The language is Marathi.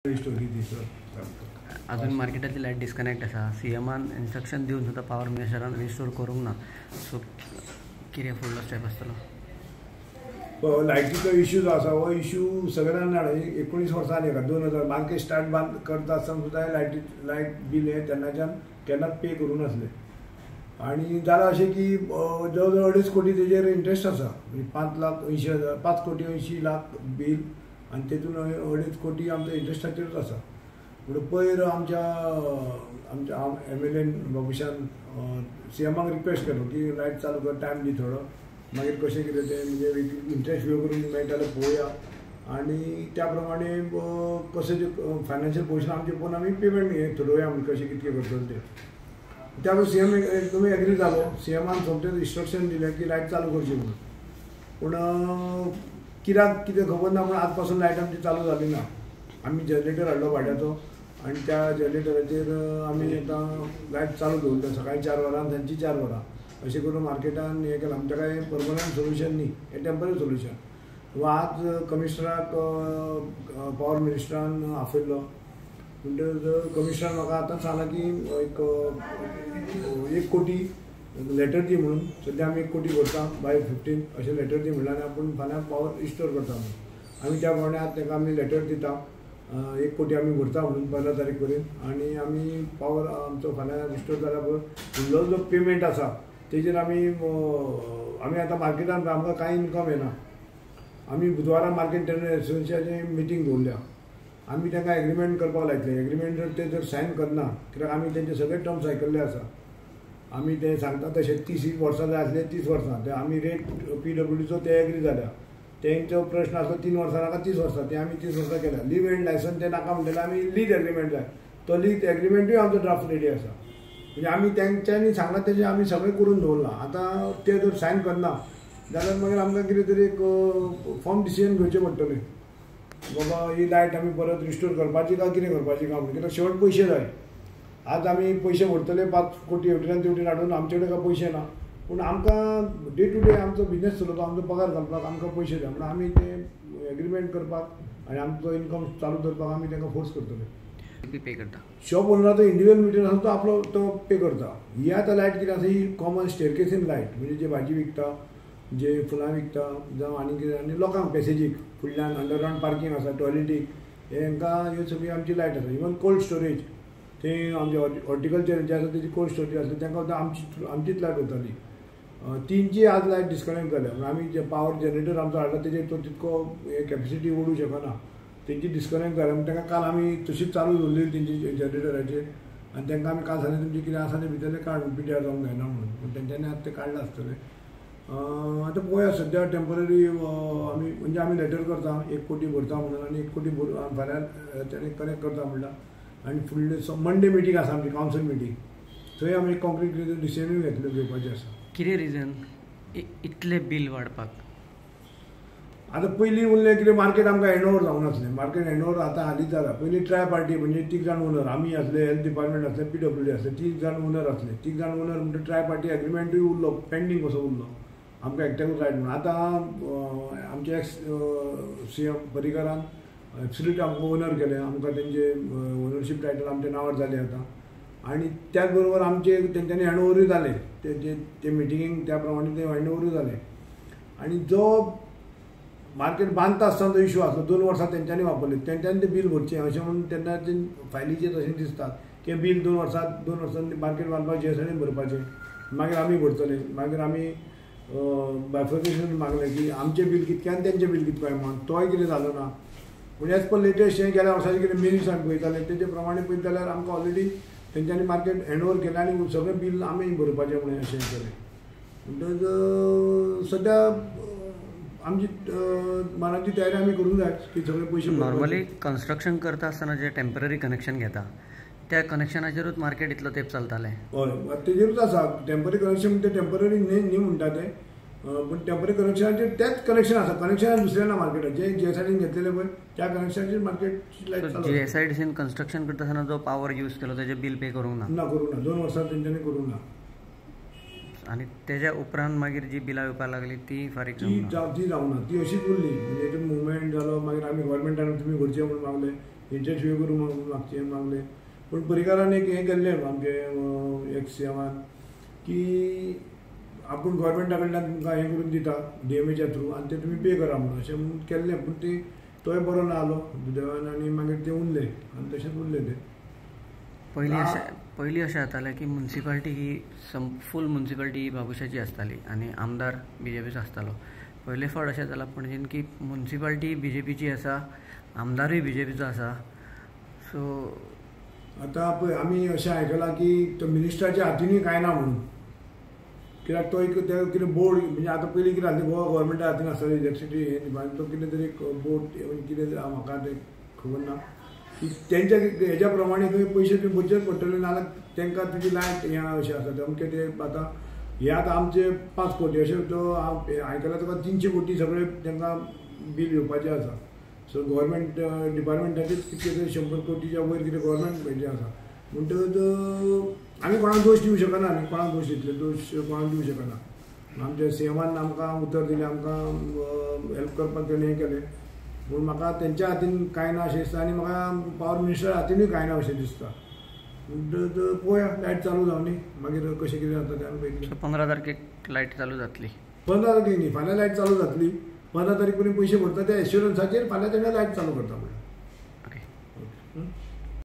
स्टोरी ती सर अजून मार्केटातली लायट डिस्कनेक्ट आसा. सीएमान इन्स्ट्रक्शन दिवन सुद्दां पावर मिनिस्टरान रिस्टोर करूंक ना. सो कितें फुडलो स्टेप आसतलो? लायटीचो इश्यू जो आसा हो इश्यू सगळ्यांना 19 वर्सांनी येता. 2000 मार्केट स्टार्ट बांद करता आसतना सुद्दां लायट बील हे तेन्नाच्यान केन्नाच पे करूं नासले. आनी जालां अशें की जवळ जवळ 2.5 कोटी तेजेर इंट्रस्ट आसा. 5 कोटी 80 लाख बील आनी तेतून 2.5 कोटी आमचो इंट्रस्टाचेरूच आसा. पूण पयर आमच्या MLAन बाबुशान सीएमाक रिक्वेस्ट केलो की लायट चालू कर, टायम दी थोडो, मागीर कशें कितें तें म्हणजे इंट्रस्ट पे करून मेळटा जाल्यार पळोवया. आनी त्या प्रमाणे कशें जे फायनान्शियल पोजिशन आमचें पळोवन आमी पेमेंट हें थारोवया म्हणजे कशें कितें करतलो तें. त्या वेळी सीएम तुमी एग्री जालो. सीएमान सोमतें इन्स्ट्रक्शन दिलें की लायट चालू करची म्हणून. पूण कित्याक कितें खबर ना, पूण आज पासून लायट आमची चालू जाली ना. आमी जनरेटर हाडलो भाड्याचो आनी त्या जनरेटराचेर आमी आतां लायट चालू दवरता. सकाळीं 4 वरां सांजची 4 वरां अशें करून मार्केटान हें केलां. आमच्या काय परमनंट सोल्युशन न्ही, हें टेम्पररी सोल्युशन. आज कमिशनराक पॉवर मिनिस्टरान आपयल्लो. म्हणटकच कमिशनरान म्हाका आतां सांगलां की एक कोटी लेटर दी म्हणून. सद्या आमी 1 कोटी भरता बाय 15 अशें लेटर दी म्हणलें आनी आपूण फाल्यां पॉवर रिस्टोर करता म्हणून. आमी त्या प्रमाणे आतां ताका आमी लेटर दिता. 1 कोटी आमी भरता म्हणून 15 तारीख पर्यंत. आनी आमी पॉवर आमचो फाल्यां रिस्टोर जाल्या पळय फुडलो जो पेमेंट आसा तेजेर आमी आतां मार्केटान आमकां कांय इनकम येना. आमी बुधवारा मार्केट टेंडर एसोसिएशनाची मिटींग दवरल्या. आमी तांकां एग्रीमेंट करपाक लायतले. एग्रीमेंट जर ते जर सायन करना, कित्याक आमी तेंचे सगळे टर्म्स आयकल्ले आसा. आमी ते सांगता तशें 30 वर्सां जाय आसले 30 वर्सां. ते आमी रेट PWDचो ते एग्री जाल्या. तेंचो प्रश्न आसलो 3 वर्सां नाका 30 वर्सां. ते आमी 30 वर्सां केल्या. लीव एंड लायसन ते नाका म्हणटलें आमी लीज एग्रीमेंट जाय. तो लीज एग्रीमेंटूय आमचो ड्राफ्ट रेडी आसा. म्हणजे आमी तेंच्यांनी सांगलां तेजें आमी सगळें करून दवरलां. आतां ते जर सायन करना जाल्यार मागीर आमकां कितें तरी एक फॉर्म डिसिजन घेवचें पडटलें. बाबा ही लायट आमी परत रिस्टोर करपाची काय कितें करपाची काय म्हणून. कित्याक शेवट पयशे जाय. आज आमी पयशे भरतले 5 कोटी हेवटेन तेवटेन हाडून आमचे कडेन काय पयशे ना. पूण आमकां डे टू डे आमचो बिझनेस चलोवपाक आमचो पगार घालपाक आमकां पयशे जाय. म्हणून आमी ते एग्रीमेंट करपाक आनी आमचो इनकम चालू दवरपाक आमी तांकां फोर्स करतले. पे करता. शॉप ओनराचो इंडिविज्युअल मिटर आसा तो आपलो तो पे करता. ही आतां लायट कितें आसा ही कॉमन स्टेरकेसीन लायट. म्हणजे जे भाजी विकता, जे फुलां विकता जावं आनी कितें आनी लोकांक पॅसेजीक फुडल्यान अंडरग्रावंड पार्किंग आसा, टॉयलेटीक हेंकां ह्यो सगळी आमची लायट आसा. इवन कोल्ड स्टोरेज थंय आमचे हॉर्टिकल्चर जे आसा तेजी कोल्ड स्टोरेज आसली तांकां सुद्दां आमचीच लायट वताली. 3ची आज लायट डिस्कनेक्ट जाल्या. आमी जे पावर जनरेटर आमचो हाडला तेजेर तो तितको कॅपेसिटी ओडूंक शकना. तेंची डिस्कनेक्ट जाल्या म्हणून तांकां काल आमी तशीच चालू दवरलेली तेंची जनरेटराचेर. आनी तांकां आमी काल सांगलें तुमचें कितें आसा तें भितरलें काड पिड्ड्यार जावंक जायना म्हणून. पूण तेंच्यांनी आतां तें काडलां आसतलें. आतां पळोवया सद्या टेम्पररी आमी म्हणजे आमी लेटर करता 1 कोटी भरता म्हणून आनी 1 कोटी फाल्यां तेणें कनेक्ट करता म्हणला. आनी फुडले मंडे मिटींग आसा आमची कावन्सील मिटींग. थंय आमी कॉन्क्रीट डिसिजनूय घेवपाचें आसा. कितें रिजन इतलें बील वाडपाक? आतां पयलीं उरलें कितें मार्केट आमकां हँडओवर जावंक नासलें. मार्केट हँडओवर आतां हालींच जाला. पयलीं ट्राय पार्टी म्हणजे 3 जाण ओनर आमी आसले, हेल्थ डिपार्टमेंट आसलें, PWD आसलें, 3 जाण ओनर आसले. 3 जाण ओनर म्हणटा ट्राय पार्टी एग्रीमेंटूय उरलो पेंडींग कसो उरलो. आमकां एकट्याकूच रायट म्हणून. आतां आमचे एक्स CM पर्रीकारान एब्सोल्यूट आमकां ओनर केलें. आमकां तेंचे ओनरशीप टायटल आमच्या नांवार जालें आतां. आनी त्याच बरोबर आमचे तेंच्यांनी हँडओवरूय जालें. ते मिटिंगेक त्या प्रमाणे ते हँडओवरूय जालें. आनी जो मार्केट बांदता आसतना जो इश्यू आसलो 2 वर्सां तेंच्यांनी वापरले. तेंच्यांनी तें बील भरचें अशें म्हणून तेन्ना फायलीचेर तशें दिसता की बील 2 वर्सांनी मार्केट बांदपाचें सगळें भरपाचें. मागीर आमी भरतले. मागीर आमी बायफर्केशन मागलें की आमचें बील कितकें आनी तेंचें बील कितको म्हणून. तोय कितें जालो ना. म्हणजे एज पर लेटेस्ट हें गेल्या वर्साचें कितें मिनिट्स आमी पळयताले तेजे प्रमाणे पळयत जाल्यार आमकां ऑलरेडी तेंच्यांनी मार्केट हँडओवर केलें आनी सगळें बील आमी भरपाचें म्हणून अशें केलें. म्हणटकच सद्या आमची माराची तयारी आमी करूंक जाय की सगळे पयशे. नॉर्मली कन्स्ट्रक्शन करता आसतना जे टेम्पररी कनेक्शन घेता त्या कनेक्शनाचेरूच मार्केट इतलो तेंप चलतालें. हय तेजेरूच आसा. टेम्पररी कनेक्शन ते टेम्पररी न्ही म्हणटा ते. पूण टेम्पररी कनेक्शनाचेर तेंच कनेक्शन आसा. कनेक्शन दुसरें ना मार्केटाचें. जे सायडीन घेतलेलें पळय त्या कनेक्शनाचेर मार्केट लायट चालू. GSIDCन कन्स्ट्रक्शन करता आसतना जो पावर यूज केलो तेजें बील पे करूंक ना. करूंक ना. 2 वर्सां तेंच्यांनी करूंक ना. आनी तेज्या उपरांत मागीर जी बिलां येवपाक लागली ती फारीक ती जावंक ना. ती अशीच उरली. म्हणजे मुवमेंट जालो. मागीर आमी गव्हर्मेंटान तुमी भरचें म्हणून मागलें. हेंचे शिवाय करून मागचे मागले पण परिकारान एक हें केल्लें आमचे एक सीएमान की आपूण गोवोरमेंटा कडल्यान तुमकां हें करून दिता DMAच्या थ्रू आनी तें तुमी पे करा म्हणून अशें म्हणून केल्लें पूण ती तोय बरो ना आलो दुदैवान आनी मागीर ते उरले आनी तशेंच उरले ते पयलीं अशें जातालें की म्युन्सिपालिटी ही फूल म्युन्सिपालिटी ही बाबुशाची आसताली आनी आमदार BJPचो आसतालो. पयले फावट अशें जालां पणजेन की म्युन्सिपालिटी BJPची आसा, आमदारूय BJPचो आसा. सो आतां पळय आमी अशें आयकलां की तो मिनिस्टराच्या हातीनूय कांय ना म्हणून कित्याक तो एक कितें बोर्ड म्हणजे आतां पयलीं कितें जालें गोवा गव्हर्मेंटा हातीन आसतालें इलेक्ट्रिसिटी हे डिपार्टमेंट तो कितें तरी एक बोर्ड कितें म्हाका तें खबर ना की तेंच्या हेज्या प्रमाणे खंय पयशे तुवें भरचेच पडटले नाल्यार तांकां तुजी लायट हें अशें आसा अमकें तें आतां हे आतां आमचे 5 कोटी अशें तो आयकलां तुका 300 कोटी सगळे तांकां बील येवपाचें आसा. सो गव्हर्मेंट डिपार्टमेंटाचेच कितें तरी 100 कोटीच्या वयर कितें गव्हर्मेंट हेजें आसा म्हणटकच आमी कोणाक दोश दिवंक शकना न्ही कोणाक दोश दितले दोश कोणाक दिवंक शकना. आमच्या सीएमान आमकां उतर दिलें आमकां हेल्प करपाक तेणें हें केलें पूण म्हाका तेंच्या हातीन कांय ना अशें दिसता आनी म्हाका पावर मिनिस्टरा हातीनूय कांय ना अशें दिसता. म्हणटकच पळोवया लायट चालू जावनी मागीर कशें कितें जाता तें आमी पळयतले. 15 तारखेक लायट चालू जातली. 15 तारखेक न्ही फाल्यां लायट चालू जातली. 15 तारीख पर्यंत पयशे भरता त्या एश्युरन्साचेर फाल्यां तेणें लायट चालू करता म्हणून. ओके.